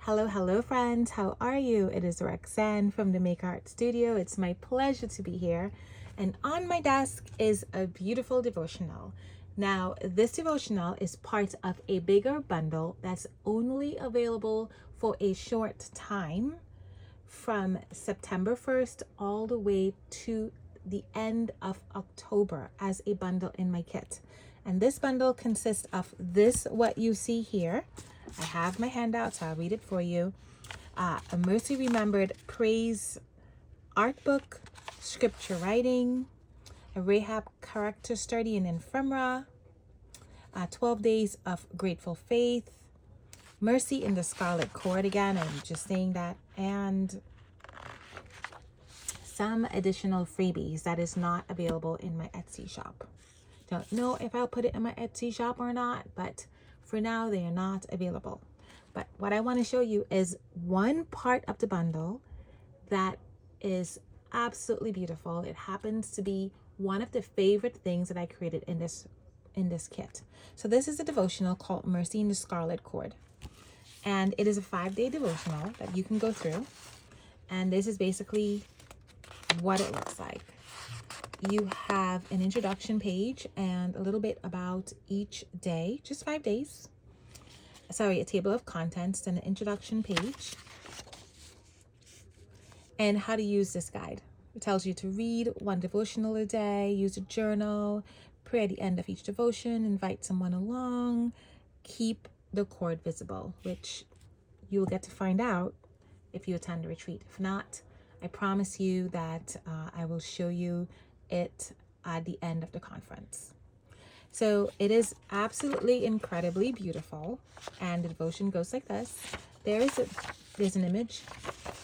Hello, friends. How are you? It is Roxanne from the Make Art Studio. It's my pleasure to be here. And on my desk is a beautiful devotional. Now, this devotional is part of a bigger bundle that's only available for a short time from September 1st all the way to the end of October as a bundle in my kit. And this bundle consists of what you see here. I have my handout, so I'll read it for you. A Mercy Remembered Praise art book, scripture writing, a Rahab character study in ephemera, 12 days of grateful faith, Mercy in the Scarlet Cord, again, I'm just saying that, and some additional freebies that is not available in my Etsy shop. Don't know if I'll put it in my Etsy shop or not, but for now they are not available. But what I want to show you is one part of the bundle that is absolutely beautiful. It happens to be one of the favorite things that I created in this kit. So this is a devotional called Mercy in the Scarlet Cord. And it is a 5-day devotional that you can go through. And this is basically what it looks like. You have an introduction page and a little bit about each day, just 5 days. Sorry, a table of contents and an introduction page. And how to use this guide. It tells you to read one devotional a day, use a journal, pray at the end of each devotion, invite someone along, keep the cord visible, which you'll get to find out if you attend the retreat. If not, I promise you that I will show you it at the end of the conference. So it is absolutely incredibly beautiful, and the devotion goes like this. There's an image,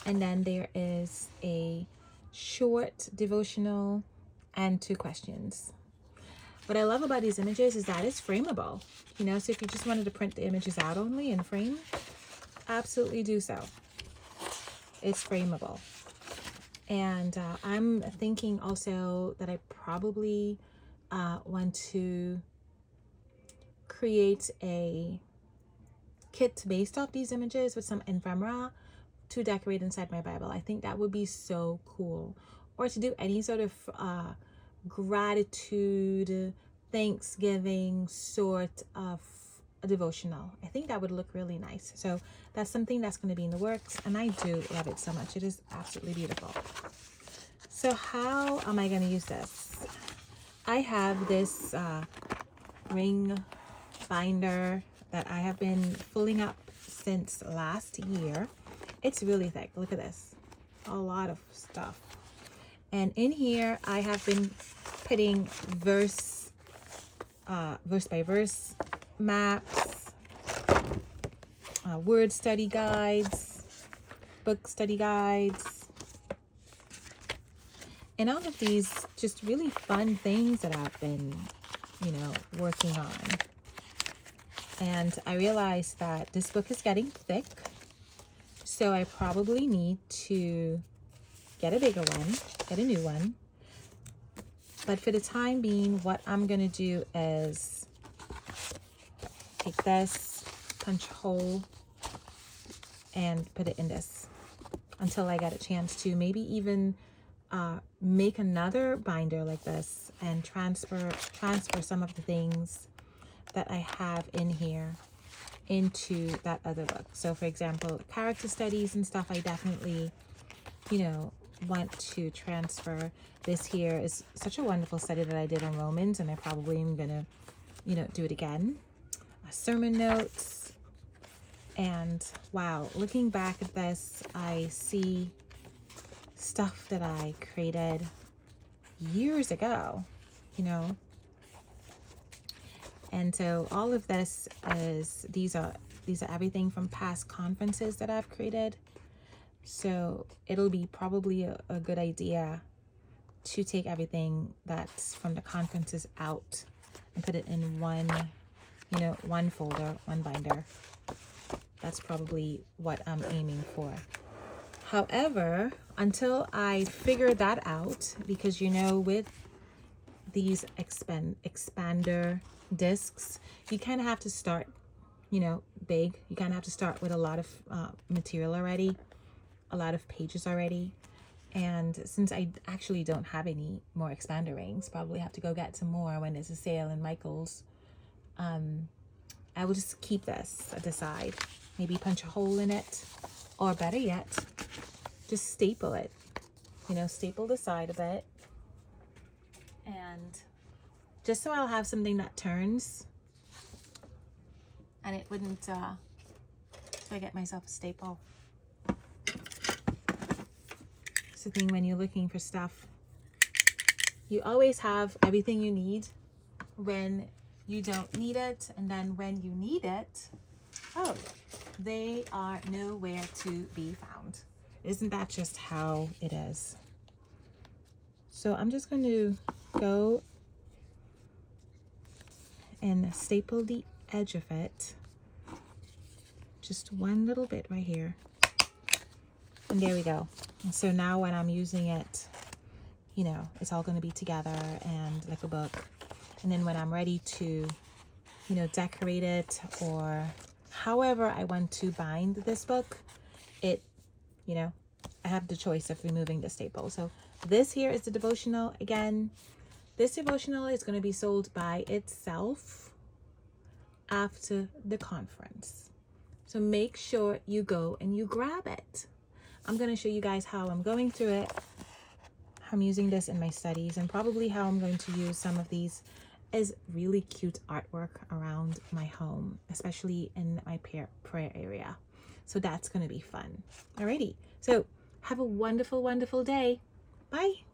and then there is a short devotional and 2 questions. What I love about these images is that it's frameable, so if you just wanted to print the images out only and frame, absolutely do so. It's frameable. And I'm thinking also that I probably want to create a kit based off these images with some ephemera to decorate inside my Bible. I think that would be so cool. Or to do any sort of gratitude, Thanksgiving sort of a devotional. I think that would look really nice. So that's something that's going to be in the works, and I do love it so much. It is absolutely beautiful. So how am I going to use this? I have this ring binder that I have been filling up since last year. It's really thick. Look at this. A lot of stuff. And in here I have been putting verse by verse maps, word study guides, book study guides, and all of these just really fun things that I've been, working on. And I realized that this book is getting thick, so I probably need to get a bigger one, get a new one. But for the time being, what I'm going to do is take this, punch a hole, and put it in this until I get a chance to maybe even make another binder like this and transfer some of the things that I have in here into that other book. So for example, character studies and stuff, I definitely, want to transfer. This here is such a wonderful study that I did on Romans, and I probably am gonna, do it again. Sermon notes. And wow, looking back at this, I see stuff that I created years ago, and so all of this is, these are everything from past conferences that I've created. So it'll be probably a good idea to take everything that's from the conferences out and put it in one folder, one binder. That's probably what I'm aiming for. However, until I figure that out, because with these expander discs, you kind of have to start you know, big. You kind of have to start with a lot of material already, a lot of pages already. And since I actually don't have any more expander rings, probably have to go get some more when there's a sale in Michael's. I will just keep this at the side. Maybe punch a hole in it, or better yet, just staple it. You know, staple the side of it. And just so I'll have something that turns and it wouldn't forget myself a staple. It's the thing when you're looking for stuff. You always have everything you need when you don't need it, and then when you need it, oh, they are nowhere to be found. Isn't that just how it is? So I'm just going to go and staple the edge of it. Just one little bit right here. And there we go. And so now when I'm using it, you know, it's all going to be together and like a book. And then when I'm ready to, you know, decorate it or however I want to bind this book, it, you know, I have the choice of removing the staple. So this here is the devotional. Again, this devotional is going to be sold by itself after the conference. So make sure you go and you grab it. I'm going to show you guys how I'm going through it. I'm using this in my studies, and probably how I'm going to use some of these is really cute artwork around my home, especially in my prayer area. So that's going to be fun. Alrighty. So have a wonderful, wonderful day. Bye.